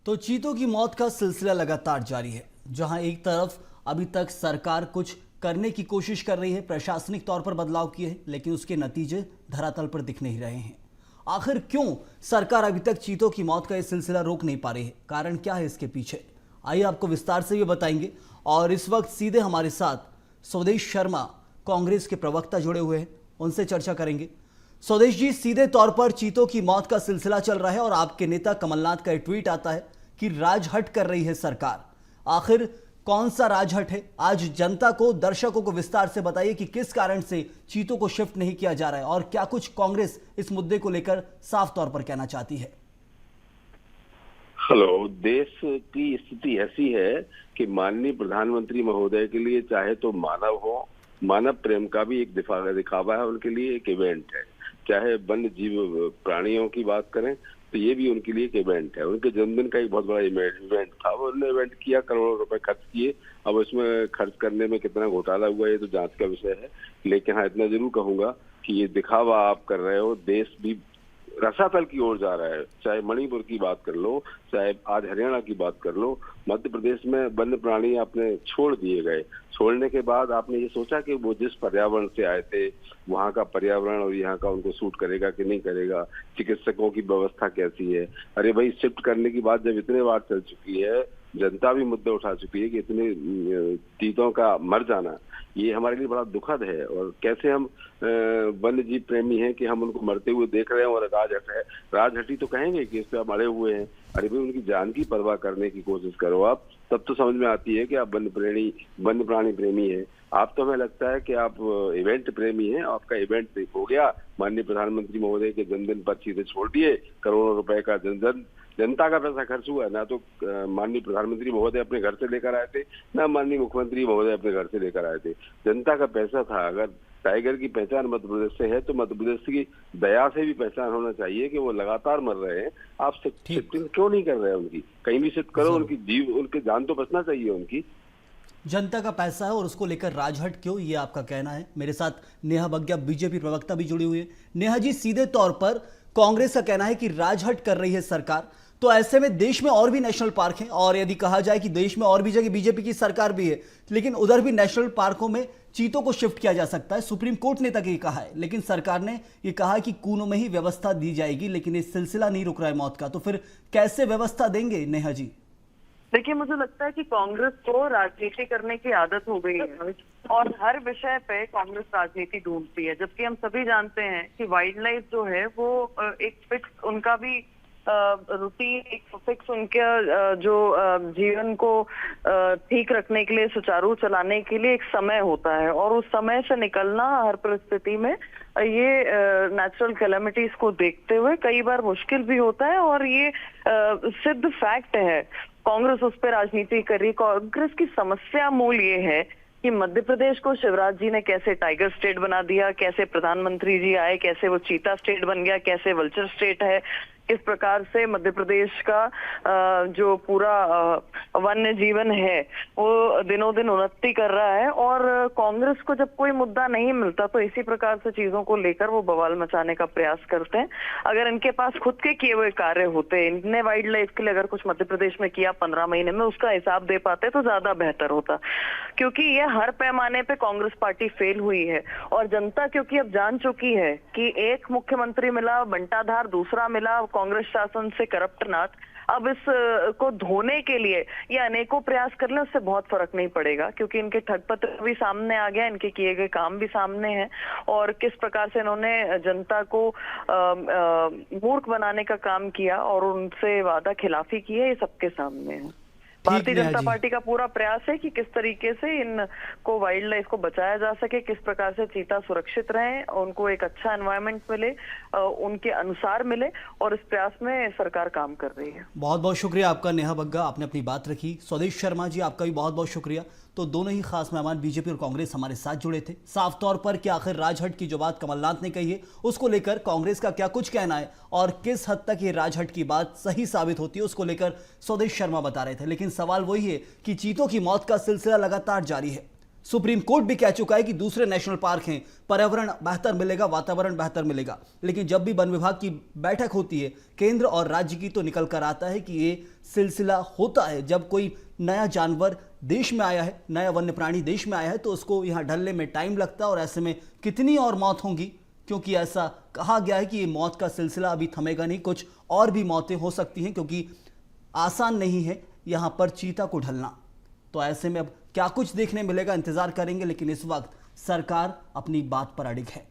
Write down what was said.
तो चीतों की मौत का सिलसिला लगातार जारी है। जहां एक तरफ अभी तक सरकार कुछ करने की कोशिश कर रही है, प्रशासनिक तौर पर बदलाव किए हैं, लेकिन उसके नतीजे धरातल पर दिख नहीं रहे हैं। आखिर क्यों सरकार अभी तक चीतों की मौत का यह सिलसिला रोक नहीं पा रही है? कारण क्या है इसके पीछे? आइए आपको विस्तार से भी बताएंगे। और इस वक्त सीधे हमारे साथ स्वदेश शर्मा, कांग्रेस के प्रवक्ता, जुड़े हुए हैं, उनसे चर्चा करेंगे। स्वदेश जी, सीधे तौर पर चीतों की मौत का सिलसिला चल रहा है और आपके नेता कमलनाथ का एक ट्वीट आता है कि राजहट कर रही है सरकार। आखिर कौन सा राजहट है? आज जनता को, दर्शकों को विस्तार से बताइए कि किस कारण से चीतों को शिफ्ट नहीं किया जा रहा है और क्या कुछ कांग्रेस इस मुद्दे को लेकर साफ तौर पर कहना चाहती है। हेलो, देश की स्थिति ऐसी है कि माननीय प्रधानमंत्री महोदय के लिए चाहे तो मानव हो, मानव प्रेम का भी एक दिखावा है, उनके लिए एक इवेंट है। चाहे वन्य जीव प्राणियों की बात करें तो ये भी उनके लिए एक इवेंट है। उनके जन्मदिन का एक बहुत बड़ा इवेंट था, वो उन्होंने इवेंट किया, करोड़ों रुपए खर्च किए। अब उसमें खर्च करने में कितना घोटाला हुआ ये तो जांच का विषय है, लेकिन हाँ इतना जरूर कहूंगा कि ये दिखावा आप कर रहे हो। देश भी रसातल की ओर जा रहा है। चाहे मणिपुर की बात कर लो, चाहे आज हरियाणा की बात कर लो, मध्य प्रदेश में वन्य प्राणी आपने छोड़ दिए गए। छोड़ने के बाद आपने ये सोचा कि वो जिस पर्यावरण से आए थे वहाँ का पर्यावरण और यहाँ का उनको सूट करेगा कि नहीं करेगा, चिकित्सकों की व्यवस्था कैसी है। अरे भाई, शिफ्ट करने की बात जब इतने बार चल चुकी है, जनता भी मुद्दे उठा चुकी है कि इतने चीतों का मर जाना ये हमारे लिए बड़ा दुखद है। और कैसे हम वन्य जीव प्रेमी हैं कि हम उनको मरते हुए देख रहे हैं और राजहट है, राजहटी तो कहेंगे कि इस पे आप अड़े हुए हैं। अरे भाई, उनकी जान की परवाह करने की कोशिश करो आप, तब तो समझ में आती है कि आप वन्य प्राणी प्रेमी हैं। आप तो हमें लगता है कि आप इवेंट प्रेमी हैं। आपका इवेंट हो गया, माननीय प्रधानमंत्री महोदय के जन्मदिन पर चीजें छोड़ दिए, करोड़ों रुपए का जनता का पैसा खर्च हुआ। ना तो माननीय प्रधानमंत्री महोदय अपने घर से लेकर आए थे, ना माननीय मुख्यमंत्री महोदय अपने घर से लेकर आए थे। जनता का पैसा था। अगर टाइगर की पहचान मध्य प्रदेश से है तो मध्य प्रदेश की दया से भी पहचान होना चाहिए कि वो लगातार मर रहे हैं। आप शिफ्टिंग क्यों नहीं कर रहे हैं उनकी? कहीं भी शिफ्ट करो, उनकी जान तो बचना चाहिए उनकी। जनता का पैसा है और उसको लेकर राजहट क्यों, ये आपका कहना है। मेरे साथ नेहा बग्गा, बीजेपी प्रवक्ता, भी जुड़ी हुई है। नेहा जी, सीधे तौर पर कांग्रेस का कहना है कि राजहट कर रही है सरकार। तो ऐसे में देश में और भी नेशनल पार्क हैं, और यदि कहा जाए कि देश में और भी जगह बीजेपी की सरकार भी है, लेकिन उधर भी नेशनल पार्कों में चीतों को शिफ्ट किया जा सकता है। सुप्रीम कोर्ट ने तक ये कहा है, लेकिन सरकार ने ये कहा कि कूनों में ही व्यवस्था दी जाएगी, लेकिन ये सिलसिला नहीं रुक रहा है मौत का। तो फिर कैसे व्यवस्था देंगे नेहा जी? देखिए, मुझे लगता है कि कांग्रेस को राजनीति करने की आदत हो गई है और हर विषय पे कांग्रेस राजनीति ढूंढती है, जबकि हम सभी जानते हैं कि वाइल्ड लाइफ जो है वो एक फिक्स, उनका भी रूटीन, एक फिक्स उनके जो जीवन को ठीक रखने के लिए, सुचारू चलाने के लिए एक समय होता है, और उस समय से निकलना हर परिस्थिति में ये नेचुरल कैलेमिटीज को देखते हुए कई बार मुश्किल भी होता है। और ये सिद्ध फैक्ट है। कांग्रेस उस पर राजनीति कर रही। कांग्रेस की समस्या मूल ये है कि मध्य प्रदेश को शिवराज जी ने कैसे टाइगर स्टेट बना दिया, कैसे प्रधानमंत्री जी आए, कैसे वो चीता स्टेट बन गया, कैसे वल्चर स्टेट है, किस प्रकार से मध्य प्रदेश का जो पूरा वन्य जीवन है वो दिनों दिन उन्नति कर रहा है। और कांग्रेस को जब कोई मुद्दा नहीं मिलता तो इसी प्रकार से चीजों को लेकर वो बवाल मचाने का प्रयास करते हैं। अगर इनके पास खुद के किए हुए कार्य होते, इनने वाइल्ड लाइफ के लिए अगर कुछ मध्य प्रदेश में किया 15 महीने में, उसका हिसाब दे पाते तो ज्यादा बेहतर होता। क्योंकि ये हर पैमाने पे कांग्रेस पार्टी फेल हुई है, और जनता क्योंकि अब जान चुकी है कि एक मुख्यमंत्री मिला बंटाधार, दूसरा मिला कांग्रेस शासन से करप्टनाथ। अब इस को धोने के लिए ये अनेकों प्रयास कर ले, उससे बहुत फर्क नहीं पड़ेगा, क्योंकि इनके ठगपत्र भी सामने आ गया, इनके किए गए काम भी सामने हैं, और किस प्रकार से इन्होंने जनता को मूर्ख बनाने का काम किया और उनसे वादा खिलाफी की है, ये सबके सामने है। भारतीय जनता पार्टी का पूरा प्रयास है कि किस तरीके से इनको वाइल्ड लाइफ को बचाया जा सके, किस प्रकार से चीता सुरक्षित रहे, उनको एक अच्छा एनवायरनमेंट मिले, उनके अनुसार मिले, और इस प्रयास में सरकार काम कर रही है। बहुत बहुत शुक्रिया आपका नेहा बग्गा, आपने अपनी बात रखी। स्वदेश शर्मा जी, आपका भी बहुत बहुत शुक्रिया। तो दोनों ही खास मेहमान बीजेपी और कांग्रेस हमारे साथ जुड़े थे। साफ तौर पर कि आखिर राजहट की जो बात कमलनाथ ने कही है, उसको लेकर कांग्रेस का क्या कुछ कहना है और किस हद तक ये राजहट की बात सही साबित होती है, उसको लेकर स्वदेश शर्मा बता रहे थे। लेकिन सवाल वही है कि चीतों की मौत का सिलसिला लगातार जारी है। सुप्रीम कोर्ट भी कह चुका है कि दूसरे नेशनल पार्क हैं, पर्यावरण बेहतर मिलेगा, वातावरण बेहतर मिलेगा। लेकिन जब भी वन विभाग की बैठक होती है केंद्र और राज्य की, तो निकल कर आता है कि ये सिलसिला होता है जब कोई नया जानवर देश में आया है, नया वन्य प्राणी देश में आया है, तो उसको यहाँ ढलने में टाइम लगता है और ऐसे में कितनी और मौत होंगी, क्योंकि ऐसा कहा गया है कि ये मौत का सिलसिला अभी थमेगा नहीं, कुछ और भी मौतें हो सकती हैं, क्योंकि आसान नहीं है यहाँ पर चीता को ढलना। तो ऐसे में अब क्या कुछ देखने मिलेगा, इंतजार करेंगे, लेकिन इस वक्त सरकार अपनी बात पर अड़िग है।